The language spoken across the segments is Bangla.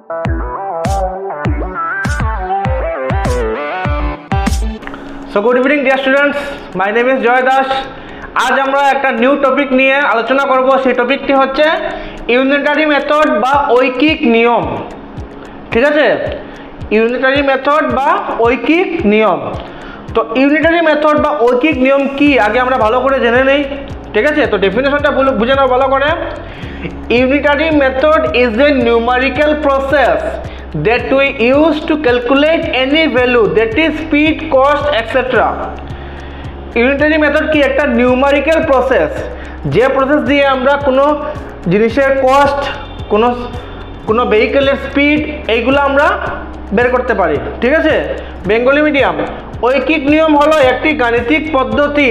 So good evening dear students, my name is Joy Das. आज আমরা একটা নিউ টপিক নিয়ে আলোচনা করব। সেই টপিকটি হচ্ছে ইউনিটারি মেথড বা ঐকিক নিয়ম। ঠিক আছে, ইউনিটারি মেথড বা ঐকিক নিয়ম। তো ইউনিটারি মেথড বা ঐকিক নিয়ম কি আগে আমরা ভালো করে জেনে নেই। ঠিক আছে, তো ডেফিনেশনটা বুঝে নাও ভালো করে। Unitary method is a numerical process that we use to calculate any value, that is speed, cost, etc. Unitary method কি একটা নিউমেরিক্যাল প্রসেস, যে প্রসেস দিয়ে আমরা কোনো জিনিসের কস্ট, কোনো ভেহিকেলের স্পিড, এইগুলো আমরা বের করতে পারি। ঠিক আছে, বেঙ্গলি মিডিয়াম। ঐকিক নিয়ম হলো একটি গাণিতিক পদ্ধতি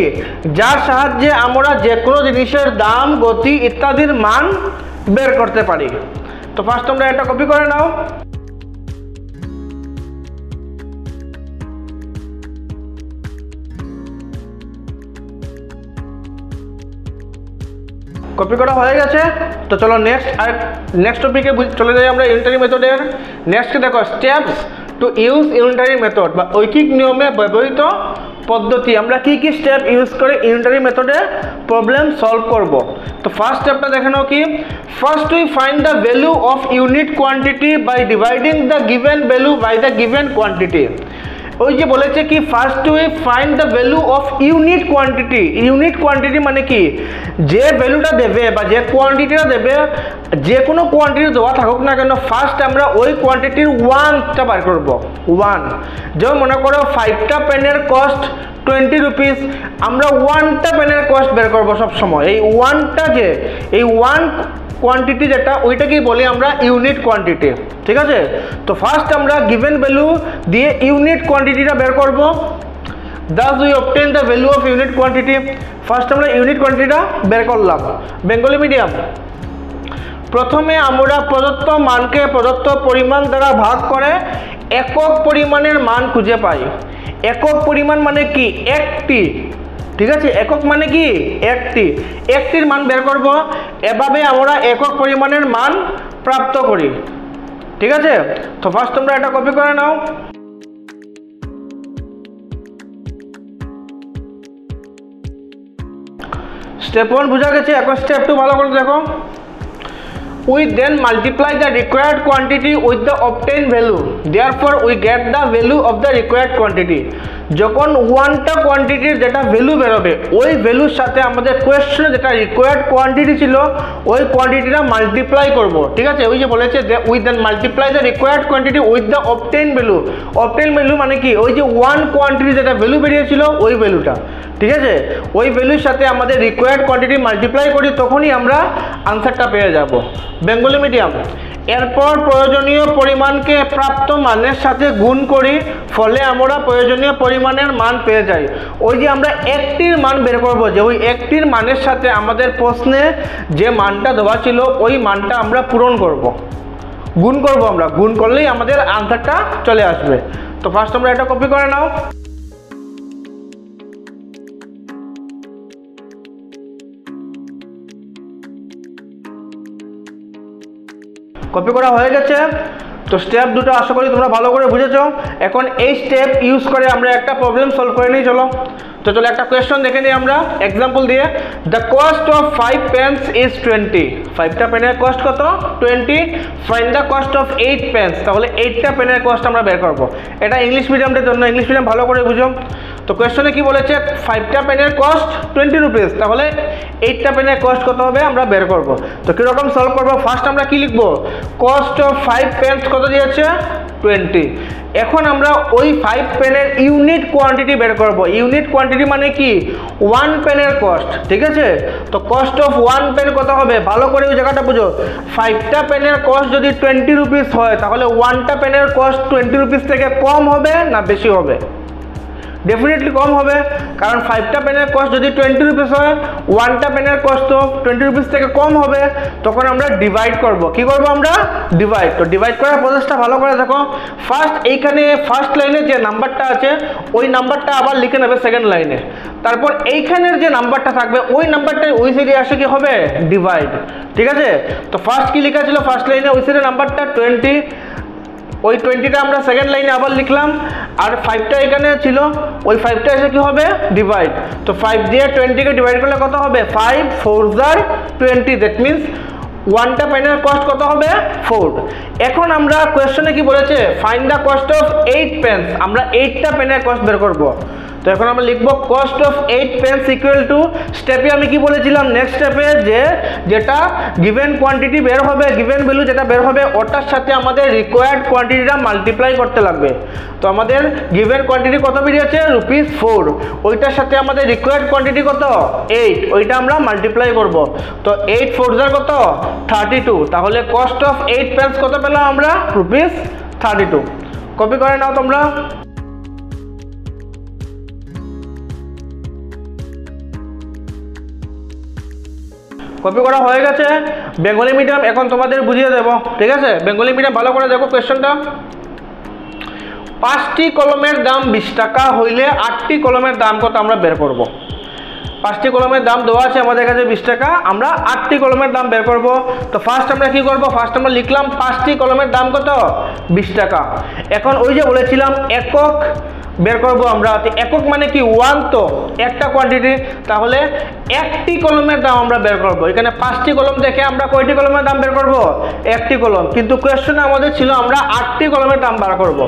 যার সাহায্যে আমরা যে কোনো জিনিসের দাম, গতি ইত্যাদির মান বের করতে পারি। তো ফার্স্ট তোমরা এটা কপি করে নাও। কপি করা হয়ে গেছে। তো চলো নেক্সট টপিকে চলে যাই আমরা ইউনিটারি মেথডের। নেক্সট দেখো steps to use unitary method বা ঐকিক নিয়মে ব্যবহৃত পদ্ধতি। আমরা কি কি স্টেপ ইউজ করে ইউনিটারি মেথডে প্রবলেম সলভ করব। তো ফার্স্ট স্টেপটা দেখে নাও কি। First we find the value of unit quantity by dividing the given value by the given quantity. ওই যে বলেছে কি first we find the value of unit quantity. Unit quantity মানে কি, যে ভ্যালুটা দেবে বা যে কোয়ান্টিটিটা দেবে, যে কোনো কোয়ান্টিটি দেওয়া থাকুক না কেন, ফার্স্ট আমরা ওই কোয়ান্টিটির ওয়ানটা বার করব। ওয়ান, যেমন মনে করো 5টা পেনের কস্ট 20 রুপিস, আমরা 1টা পেনের কস্ট বের করবো সবসময়। এই ওয়ানটা যে এই ওয়ান কোয়ান্টিটি যেটা, ওইটাকেই বলি আমরা ইউনিট কোয়ান্টিটি। ঠিক আছে, তো ফার্স্ট আমরা গিভেন ভ্যালু দিয়ে ইউনিট কোয়ান্টিটিটা বের করব। Thus we obtain the value of unit quantity. First আমরা ইউনিট কোয়ান্টিটিটা বের করলাম। Bengali medium. প্রথমে আমরা প্রদত্ত মানকে প্রদত্ত পরিমাণ দ্বারা ভাগ করে একক পরিমাণের মান খুঁজে পাই। একক পরিমাণ মানে কি, একটি। ঠিক আছে, একক মানে কি, একটির মান বের করব। এভাবে আমরা একক পরিমাণের মান প্রাপ্ত করি। ঠিক আছে, তো ফার্স্ট তোমরা এটা কপি করে নাও। স্টেপ 1 বোঝা গেছে। এখন স্টেপ 2 ভালো করে দেখো। We then multiply the required quantity with the obtained value. Therefore, we get the value of the required quantity. যখন ওয়ানটা কোয়ান্টিটির যেটা ভ্যালু বেরোবে, ওই ভ্যালুর সাথে আমাদের কোয়েশ্চনে যেটা রিকোয়ার্ড কোয়ান্টিটি ছিল, ওই কোয়ান্টিটিটা মাল্টিপ্লাই করব। ঠিক আছে, ওই যে বলেছে we then multiply the required quantity with the obtained value. Obtained value মানে কি, ওই যে ওয়ান কোয়ান্টিটি যেটা ভ্যালু বেরিয়েছিল ওই ভ্যালুটা। ঠিক আছে, ওই ভ্যালুর সাথে আমাদের রিকোয়ার্ড কোয়ান্টিটি মাল্টিপ্লাই করি, তখনই আমরা আনসারটা পেয়ে যাব। Bengali medium. এরপর প্রয়োজনীয় পরিমাণকে প্রাপ্ত মানের সাথে গুণ করি, ফলে আমরা প্রয়োজনীয় পরিমাণের মান পেয়ে যাই। ওই যে আমরা একটির মান বের করব, যে ওই একটির মানের সাথে আমাদের প্রশ্নে যে মানটা দেওয়া ছিল ওই মানটা আমরা পূরণ করব, গুণ করব। আমরা গুণ করলেই আমাদের আনসারটা চলে আসবে। তো ফার্স্ট আমরা এটা কপি করে নাও। কপি করা হয়ে গেছে। তো স্টেপ দুটো আশা করি তোমরা ভালো করে বুঝেছো। এখন এই স্টেপ ইউজ করে আমরা একটা প্রবলেম সলভ করে নিই। চলো একটা কোয়েশ্চন দেখে নিই আমরা এক্সাম্পল দিয়ে। The cost of 5 pens is 20। 5টা পেনের কস্ট কত? 20। Find the cost of 8 pens. তাহলে 8টা পেনের কস্ট আমরা বের করবো। এটা ইংলিশ মিডিয়ামদের জন্য, ইংলিশ মিডিয়াম ভালো করে বুঝো। তো কোয়েশ্চনে কি বলেছে, 5টা পেনের কস্ট 20 রুপিস, তাহলে 8টা পেনের কস্ট কত হবে আমরা বের করব। তো কীরকম সলভ করবো, ফার্স্ট আমরা কি লিখবো, কস্ট অফ 5 পেন্স কত দিয়েছে 20। এখন আমরা ওই 5 পেনের ইউনিট কোয়ান্টিটি বের করব। ইউনিট কোয়ান্টিটি মানে কি, 1 পেনের কস্ট। ঠিক আছে, তো কস্ট অফ 1 পেন কত হবে, ভালো করে ওই জায়গাটা বুঝো। 5টা পেনের কস্ট যদি 20 রুপিস হয়, তাহলে 1টা পেনের কস্ট 20 রুপিস থেকে কম হবে না বেশি হবে? ডেফিনেটলি কম হবে, কারণ 5টা পেনের কস্ট যদি 20 রুপিস হয়, 1টা পেনের কস্ট তো 20 রুপিস থেকে কম হবে, তখন আমরা ডিভাইড করব। কি করব আমরা? ডিভাইড। তো ডিভাইড করার প্রসেসটা ভালো করে দেখো। ফার্স্ট এইখানে ফার্স্ট লাইনে যে নাম্বারটা আছে ওই নাম্বারটা আবার লিখে নেবে সেকেন্ড লাইনে, তারপর এইখানের যে নাম্বারটা থাকবে ওই নাম্বারটা ওই সাইডে আসে কি হবে? ডিভাইড। ঠিক আছে, তো ফার্স্ট কি লেখা ছিল ফার্স্ট লাইনে ওই সাইডে নাম্বারটা 20, ওই 20টা আমরা সেকেন্ড লাইনে আবার লিখলাম, আর 5টা এখানে ছিল, ওই 5টা এসে কি হবে? ডিভাইড। তো 5 দিয়ে 20কে ডিভাইড করলে কত হবে? 5 4 * 20, দ্যাট মিনস 1টা পেনের কস্ট কত হবে? 4। এখন আমরা কোয়েশ্চনে কি বলেছে? Find the cost of 8 pens. আমরা 8টা পেনের কস্ট বের করব। তো এখন আমরা লিখব cost of 8 pens equal to, স্টেপে আমি কি বলেছিলাম নেক্সট স্টেপে, যে যেটা গিভেন কোয়ান্টিটি বের হবে, গিভেন ভ্যালু যেটা বের হবে ওটার সাথে আমাদের রিকোয়ার্ড কোয়ান্টিটিটা মাল্টিপ্লাই করতে লাগবে। তো আমাদের গিভেন কোয়ান্টিটি কত বেরিয়েছে? ₹4। ওইটার সাথে আমাদের রিকোয়ার্ড কোয়ান্টিটি কত? 8, ওইটা আমরা মাল্টিপ্লাই করব। তো 8 4 কত? 32। তাহলে কস্ট অফ 8 পেন্স কত পেলাম আমরা? ₹32। কপি করে নাও তোমরা। কপি করা হয়ে গেছে। বেঙ্গলি মিডিয়াম এখন তোমাদের বুঝিয়ে দেব, ঠিক আছে? বেঙ্গলি মিডিয়াম ভালো করে দেখো কোয়েশ্চনটা। 5টি কলমের দাম 20 টাকা হইলে 8টি কলমের দাম কত আমরা বের করব। 5টি কলমের দাম দেওয়া আছে আমাদের কাছে 20 টাকা, আমরা 8টি কলমের দাম বের করব। তো ফার্স্ট আমরা কি করব? ফার্স্ট আমরা লিখলাম 5টি কলমের দাম কত? 20 টাকা। এখন ওই যে বলেছিলাম একক বের করব আমরা, একক মানে কি? 1, তো একটা কোয়ান্টিটি, তাহলে 1টি কলমের দাম আমরা বের করব। এখানে 5টি কলম দেখে আমরা কয়টি কলমের দাম বের করব? 1টি কলম, কিন্তু কোয়েশ্চনে আমাদের ছিল আমরা 8টি কলমের দাম বের করব।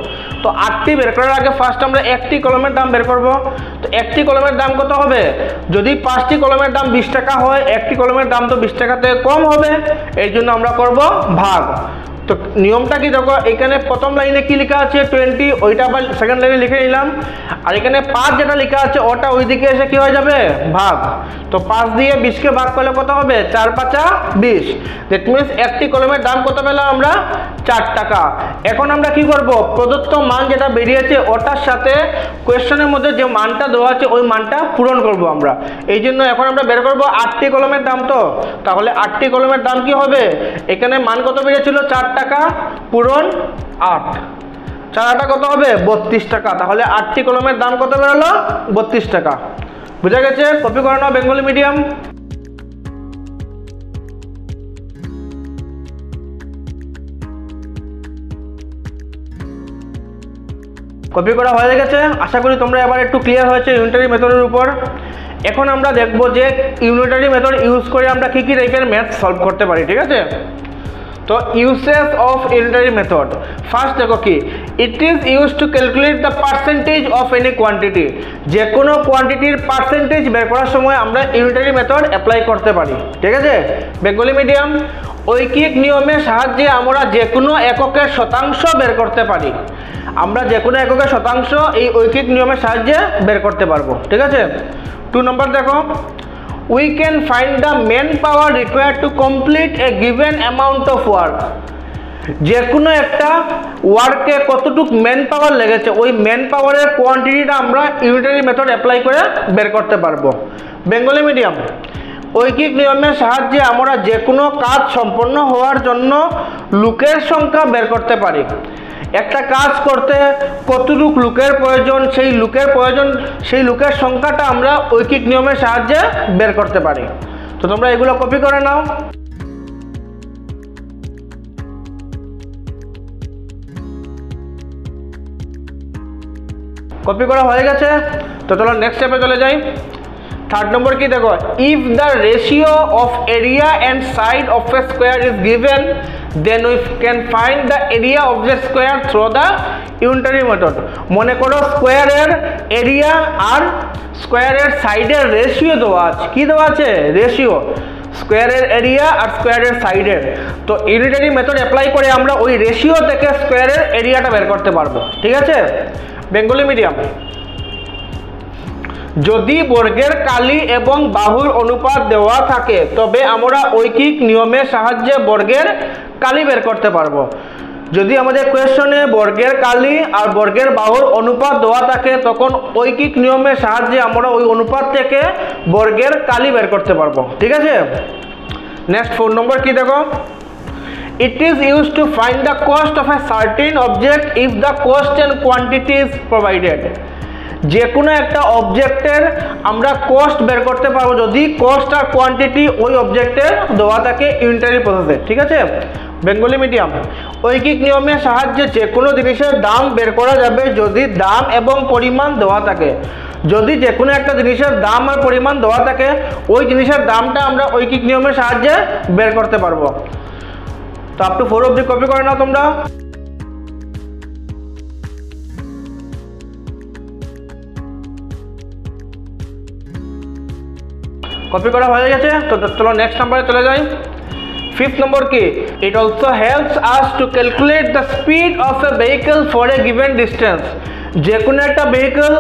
তো 8টি বের করার আগে ফার্স্ট আমরা 1টি কলমের দাম বের করব। তো 1টি কলমের দাম কত হবে? যদি 5টি কলমের দাম 20 টাকা হয়, 1টি কলমের দাম তো 20 টাকা থেকে কম হবে, এই জন্য আমরা করব ভাগ। তো নিয়মটা কি দেখো, এখানে প্রথম লাইনে কি লেখা আছে 20, ওইটা আবার সেকেন্ড লাইনে লিখে নিলাম, আর এখানে 5 যেটা লেখা আছে ওটা ওইদিকে এসে কি হয়ে যাবে? ভাগ। তো 5 দিয়ে 20কে ভাগ করলে কত হবে? 4 × 5 = 20, দ্যাট মিনস একটি কলমের দাম কত পেলাম আমরা? 4 টাকা। এখন আমরা কি করব? প্রদত্ত মান যেটা বেরিয়েছে ওটার সাথে কোয়েশ্চনের মধ্যে যে মানটা দেওয়া আছে ওই মানটা পূরণ করব আমরা। এই জন্য এখন আমরা বের করব 8টি কলমের দাম, তো তাহলে 8টি কলমের দাম কি হবে? এখানে মান কত বেরিয়েছিল? 4 টাকা পূরণ 8, 4 কত হবে? 32 টাকা। তাহলে 8টি কলমের দাম কত বেরোলো? 32 টাকা। বুঝা গেছে? কপি করে নাও বেঙ্গলি মিডিয়াম। কপি করা হয়ে গেছে, আশা করি তোমরা এবার একটু ক্লিয়ার হয়েছে ইউনিটারি মেথডের উপর। এখন আমরা দেখব যে ইউনিটারি মেথড ইউজ করে আমরা কি কি টাইপের ম্যাথ সলভ করতে পারি, ঠিক আছে? তো usage of unitary method, first দেখো কি, it is use to calculate the percentage of any quantity. যে কোনো কোয়ান্টিটির পার্সেন্টেজ বের করার সময় আমরা ইউনিটারি মেথড অ্যাপ্লাই করতে পারি, ঠিক আছে? বেঙ্গলি মিডিয়াম, ঐকিক নিয়মের সাহায্যে আমরা যে কোনো এককের শতাংশ বের করতে পারি। আমরা যে কোনো এককের শতাংশ এই ঐকিক নিয়মের সাহায্যে বের করতে পারবো, ঠিক আছে? 2 নম্বর দেখো, we can find the manpower required to complete a given amount of work. যে কোনো একটা ওয়ার্কে কতটুক ম্যান পাওয়ার লেগেছে ওই ম্যান পাওয়ারের কোয়ান্টিটিটা আমরা ইউনিটারি মেথড অ্যাপ্লাই করে বের করতে পারবো। বেঙ্গলি মিডিয়াম, ঐকিক নিয়মের সাহায্যে আমরা যে কোনো কাজ সম্পন্ন হওয়ার জন্য লোকের সংখ্যা বের করতে পারি। একটা কাজ করতে কতটুক লোকের প্রয়োজন, সেই লোকের সংখ্যাটা আমরা ঐকিক নিয়মের সাহায্যে বের করতে পারি। তো তোমরা এগুলো কপি করে নাও। কপি করা হয়ে গেছে, তো চলো নেক্সট স্টেপে চলে যাই। 3rd নম্বর কি দেখো, if the ratio of area and side of a square is given then we can find the area of the square through the unitary method. মনে করো স্কোয়ারের এরিয়া আর স্কোয়ারের সাইডের রেশিও দেওয়া আছে। কি দেওয়া আছে? রেশিও, স্কোয়ারের এরিয়া আর স্কোয়ারের সাইডের। তো ইউনিটারি মেথড অ্যাপ্লাই করে আমরা ওই রেশিও থেকে স্কোয়ারের এরিয়াটা বের করতে পারবো, ঠিক আছে? বেঙ্গলি মিডিয়াম, যদি বর্গের কালি এবং বাহুর অনুপাত দেওয়া থাকে তবে আমরা ঐকিক নিয়মের সাহায্যে বর্গের কালি বের করতে পারবো। যদি আমাদের কোয়েশ্চনে বর্গের কালি আর বর্গের বাহুর অনুপাত দেওয়া থাকে তখন ঐকিক নিয়মের সাহায্যে আমরা ওই অনুপাত থেকে বর্গের কালি বের করতে পারবো। ঠিক আছে, নেক্সট 4 নম্বর কি দেখো, it is used to find the cost of a certain object if the cost and quantity is provided। যে কোনো একটা অবজেক্টের আমরা কস্ট বের করতে পারবো যদি কস্ট আর কোয়ান্টিটি ওই অবজেক্টের দেওয়া থাকে ইউনিটারি প্রসেসে। ঠিক আছে, বেঙ্গলি মিডিয়াম, ঐকিক নিয়মের সাহায্যে যে কোনো জিনিসের দাম বের করা যাবে যদি দাম এবং পরিমাণ দেওয়া থাকে। যদি যে কোনো একটা জিনিসের দাম আর পরিমাণ দেওয়া থাকে ওই জিনিসের দামটা আমরা ঐকিক নিয়মের সাহায্যে বের করতে পারবো। তো আপ টু 4 অবধি কপি করে নাও তোমরা। কপি করা হয়ে গেছে, তো চলো নেক্সট নাম্বারে চলে যাই। 5th নম্বর কি, it also helps us to calculate the speed of A vehicle for a given distance. যে কোনো একটা ভেহিকল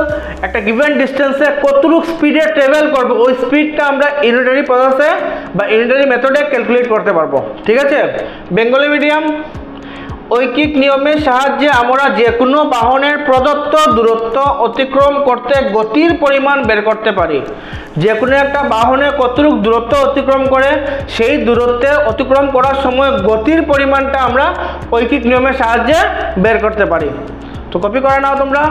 একটা গিভেন ডিস্টেন্সে কতটুকু স্পিডে ট্রাভেল করবে ওই স্পিডটা আমরা ইউনিটারি প্রসেসে বা ইউনিটারি মেথডে ক্যালকুলেট করতে পারবো। ঠিক আছে, বেঙ্গলি মিডিয়াম, ঐকিক নিয়মের সাহায্যে আমরা যে কোনো বাহনের প্রদত্ত দূরত্ব অতিক্রম করতে গতির পরিমাণ বের করতে পারি। যে কোনো একটা বাহনে কতটুকু দূরত্ব অতিক্রম করে সেই দূরত্বে অতিক্রম করার সময় গতির পরিমাণটা আমরা ঐকিক নিয়মের সাহায্যে বের করতে পারি। তো কপি করে নাও তোমরা।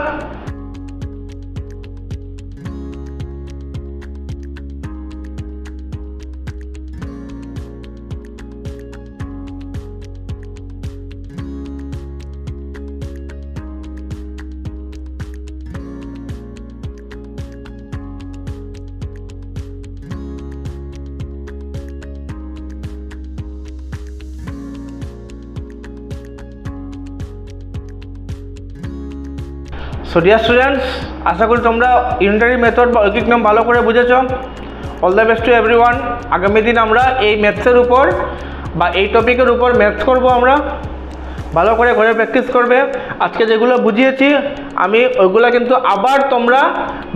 সো ডিয়ার স্টুডেন্টস, আশা করি তোমরা ইউনিটারি মেথড বা ঐকিক নিয়ম ভালো করে বুঝেছো। All the best to everyone. আগামী দিন আমরা এই ম্যাথসের উপর বা এই টপিকের উপর ম্যাথস করব, আমরা ভালো করে ঘরে প্র্যাকটিস করবে। আজকে যেগুলো বুঝিয়েছি আমি ওইগুলো কিন্তু আবার তোমরা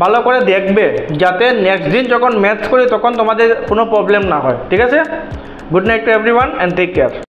ভালো করে দেখবে যাতে নেক্সট দিন যখন ম্যাথস করি তখন তোমাদের কোনো প্রবলেম না হয়। ঠিক আছে, good night to everyone and take care.